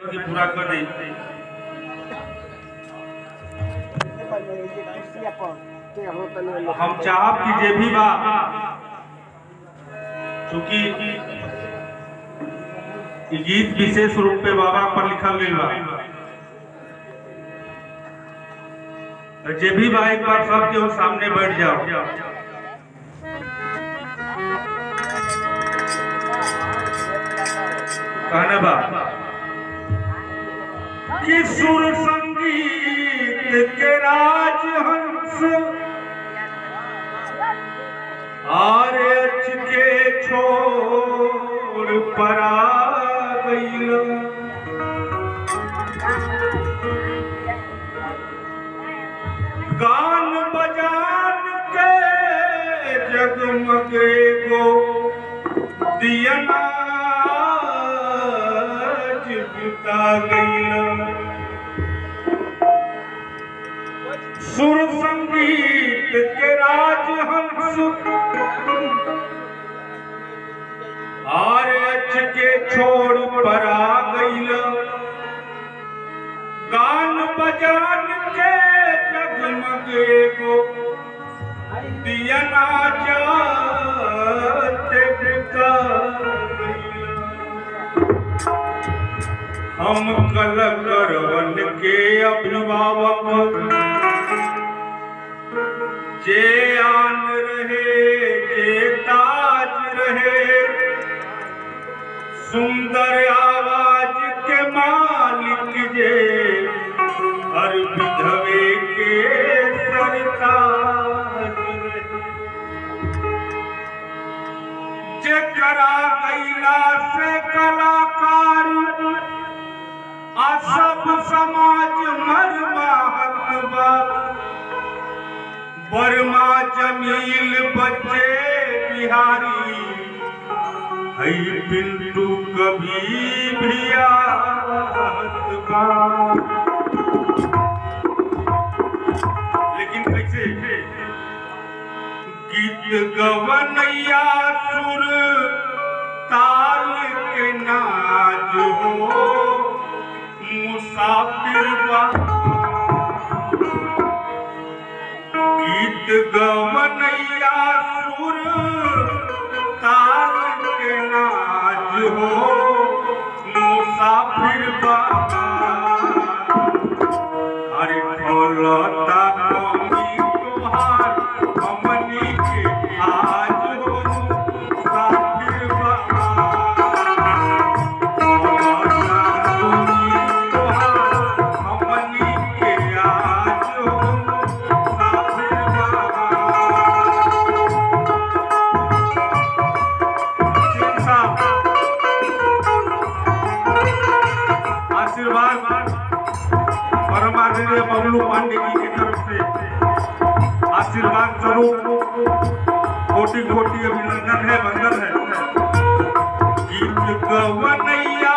पूरा कर दी। हम चाहब कि जे भी बा, चूंकि गीत विशेष रूप पे बाबा पर लिखल गई बा, जे भी बा एक बार सबके वो सामने बैठ जाओ। कहना बा कि सुर संगीत के राजहंस आर्य के छोड़ परा गईल, गान बजान के जगमगे गो दियना जुटा गईल। सुर संगीत के राजहंस आर्य के छोड़ परा गईल, गान बजान के जगमगे गो दियना जाते बुता गईल। हम कलकरवन के अभिभावक जे आन रहे जे ताज रहे, सुंदर आवाज के मालिक जे हर विधवे के सरताज रहे, जे करा गैला से कलाकार आ सब समाज मरमाहत बा, बर्मा जमील बच्चे बिहारी है पिंटू कभी भी आहत बा। लेकिन कैसे गीत गवनैया सुर ताल के नाज हो मुसाफिर बा, गीत गवनैया सुर ताल के नाज हो मुसाफिर बा। अरे फलता कमी तोहार हमनी के आज हो मुसाफिर बा। परमादरणीय बबलू पांडे जी की तरफ से आशीर्वाद स्वरूप कोटि कोटि अभिनंदन है, वंदन है। गीत गवनैया